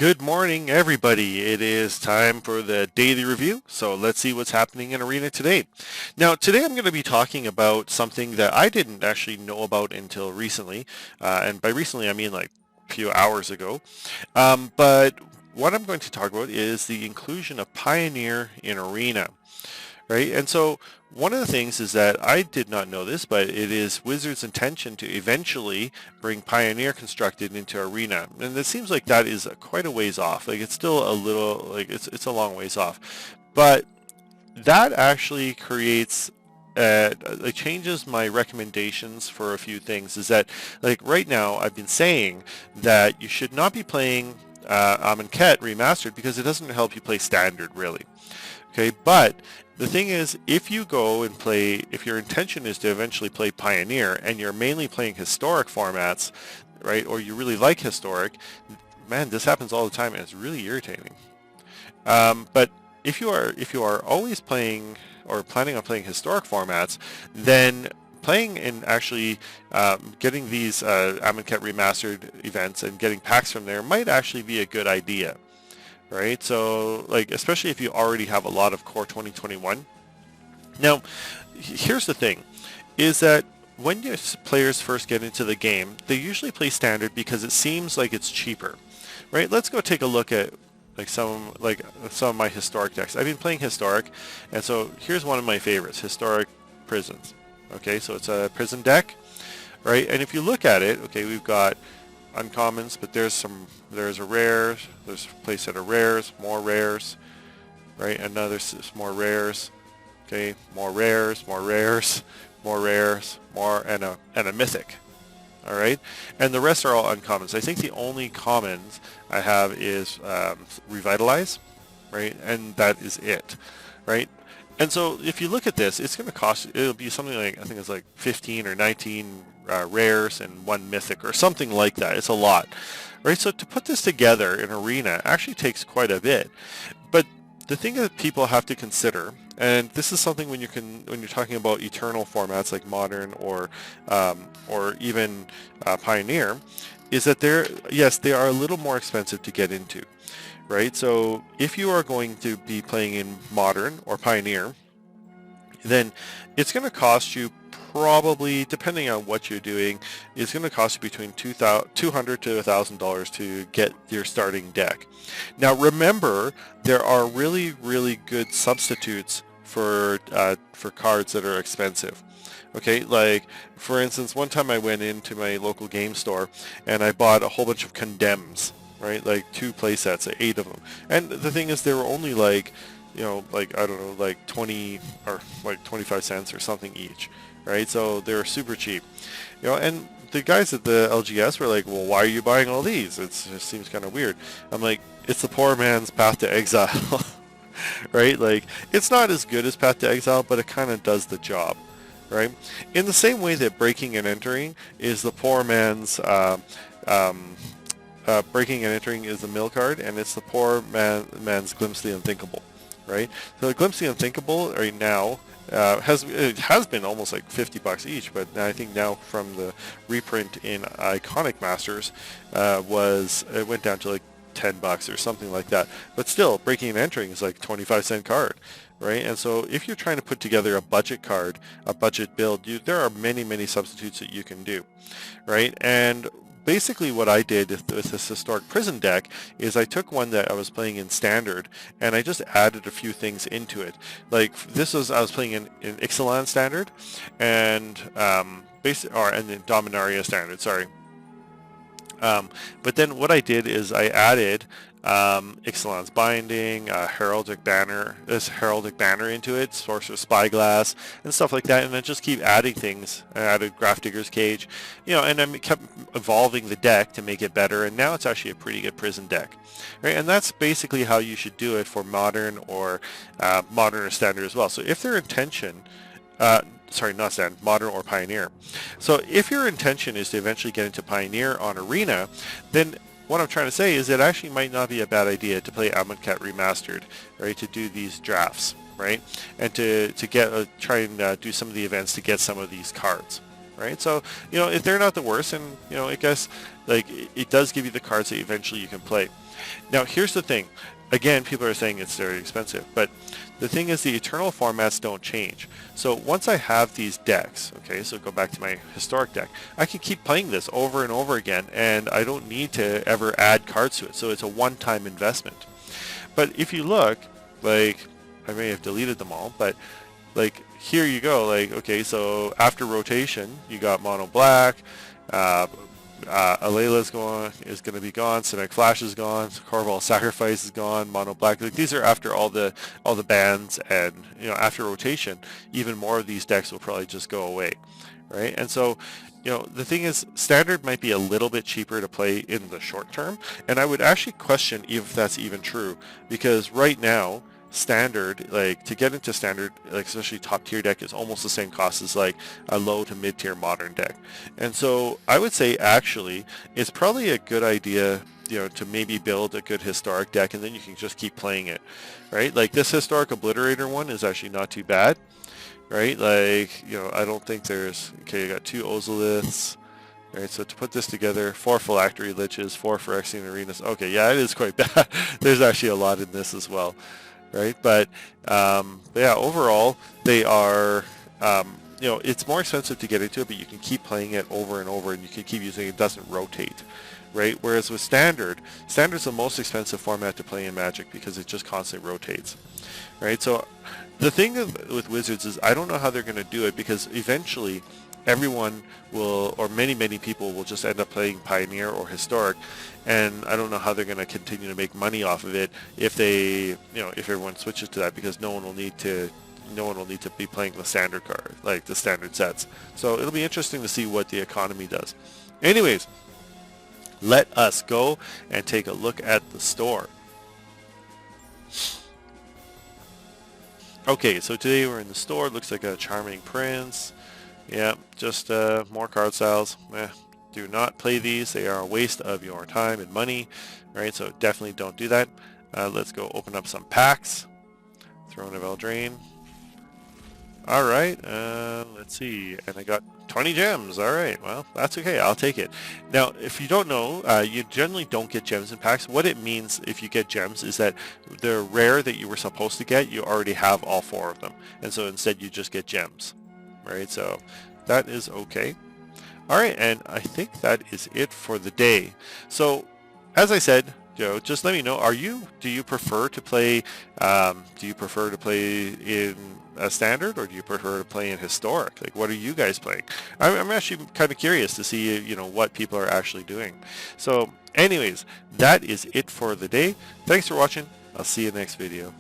Good morning, everybody. It is time for the daily review. So let's see what's happening in Arena today. Now, today I'm going to be talking about something that I didn't actually know about until recently. And by recently, I mean like a few hours ago. But what I'm going to talk about is the inclusion of Pioneer in Arena. Right? And so one of the things is that I did not know this, but it is Wizards' intention to eventually bring Pioneer constructed into Arena. And it seems like that is quite a ways off. Like it's still a little, like it's a long ways off. But that actually creates it changes my recommendations for a few things. Is that like right now I've been saying that you should not be playing Amonkhet Remastered because it doesn't help you play Standard really. Okay, but the thing is, if you go and play, if your intention is to eventually play Pioneer and you're mainly playing historic formats, right, or you really like historic, man, this happens all the time and it's really irritating. But if you are always playing or planning on playing historic formats, then playing and actually getting these Amonkhet Remastered events and getting packs from there might actually be a good idea. Right, so like especially if you already have a lot of core 2021. Now, here's the thing, is that when your players first get into the game, they usually play Standard because it seems like it's cheaper. Right, let's go take a look at some of my historic decks. I've been playing historic, and so here's one of my favorites, Historic Prisons. Okay, so it's a prison deck, right? And if you look at it, okay, we've got uncommons, but there's a rare, there's a place that are rares, more rares, right? Another more rares, okay, more rares, more rares, more rares, more, and a mythic. All right, and the rest are all uncommons. I think the only commons I have is Revitalize, right? And that is it, right? And so if you look at this, it's going to cost, it'll be something like, I think it's like 15 or 19 rares and one mythic or something like that. It's a lot, right? So to put this together in Arena actually takes quite a bit. But the thing that people have to consider, and this is something when you're talking about eternal formats like Modern or even Pioneer, is that they are a little more expensive to get into. Right, so if you are going to be playing in Modern or Pioneer, then it's going to cost you probably, depending on what you're doing, it's going to cost you between $200 to $1,000 to get your starting deck. Now remember, there are really, really good substitutes for cards that are expensive. Okay, like for instance, one time I went into my local game store and I bought a whole bunch of Condemns. Right, like 2 play sets, 8 of them. And the thing is, they were only like, like, I don't know, like 20 or like 25 cents or something each, right? So they were super cheap, and the guys at the LGS were like, well, why are you buying all these? It just seems kind of weird. I'm like, it's the poor man's Path to Exile, right? Like, it's not as good as Path to Exile, but it kind of does the job, right? In the same way that Breaking and Entering is the poor man's, Breaking and Entering is the mill card, and it's the poor man's Glimpse the Unthinkable, right? So the Glimpse the Unthinkable right now has been almost like $50 each, but I think now from the reprint in Iconic Masters it went down to like $10 or something like that. But still, Breaking and Entering is like 25-cent card. Right, and so if you're trying to put together a budget card, a budget build, there are many, many substitutes that you can do, right? And basically what I did with this Historic Prison deck is I took one that I was playing in Standard and I just added a few things into it. Like I was playing in Ixalan Standard and and in Dominaria Standard, sorry. But then what I did is I added Ixalan's Binding, Heraldic Banner into it, Sorcerer's Spyglass, and stuff like that, and then just keep adding things. I added Grafdigger's Cage, and I kept evolving the deck to make it better, and now it's actually a pretty good prison deck, right? And that's basically how you should do it for Modern or Standard as well. So if their intention, sorry, not Standard, Modern or Pioneer. So if your intention is to eventually get into Pioneer on Arena, then what I'm trying to say is it actually might not be a bad idea to play Amonkhet Remastered, right? To do these drafts, right? And to get try and do some of the events to get some of these cards, right? So, if they're not the worst, and, I guess, like, it does give you the cards that eventually you can play. Now, here's the thing. Again, people are saying it's very expensive, but the thing is the Eternal formats don't change. So once I have these decks, okay, so go back to my historic deck, I can keep playing this over and over again, and I don't need to ever add cards to it. So it's a one-time investment. But if you look, like, I may have deleted them all, but like here you go, like, okay, so after rotation, you got mono black, Alayla's is going to be gone. Simic Flash is gone. Korval Sacrifice is gone. Mono Black. Like, these are after all the bans, and after rotation, even more of these decks will probably just go away, right? And so, the thing is, Standard might be a little bit cheaper to play in the short term, and I would actually question if that's even true, because right now, Standard, like, to get into Standard, like, especially top tier deck, is almost the same cost as like a low to mid tier modern deck. And so I would say actually it's probably a good idea, to maybe build a good historic deck, and then you can just keep playing it, right? Like, this historic Obliterator one is actually not too bad, right? Like, I don't think there's, okay, you got 2 Ozoliths. Right, so to put this together, 4 Phylactery Liches, 4 Phyrexian Arenas. Okay, yeah, it is quite bad. There's actually a lot in this as well. Right, but yeah, overall they are, it's more expensive to get into it, but you can keep playing it over and over, and you can keep using it. It doesn't rotate, right? Whereas with Standard's the most expensive format to play in Magic because it just constantly rotates, right? So the thing with Wizards is I don't know how they're going to do it, because eventually everyone will, or many people will just end up playing Pioneer or Historic, and I don't know how they're going to continue to make money off of it if they, if everyone switches to that, because no one will need to be playing the standard card, like the standard sets. So it'll be interesting to see what the economy does. Anyways, let us go and take a look at the store. Okay, so today we're in the store. It looks like a Charming Prince. Yeah, just more card styles. Do not play these. They are a waste of your time and money, right? So definitely don't do that. Let's go open up some packs. Throne of Eldraine. All right, let's see. And I got 20 gems. All right, well, that's okay. I'll take it. Now, if you don't know, you generally don't get gems in packs. What it means if you get gems is that the rare that you were supposed to get, you already have all 4 of them. And so instead you just get gems, right? So that is okay. All right, and I think that is it for the day. So, as I said, just let me know. Do you prefer to play? In a Standard, or do you prefer to play in Historic? Like, what are you guys playing? I'm actually kind of curious to see, what people are actually doing. So, anyways, that is it for the day. Thanks for watching. I'll see you next video.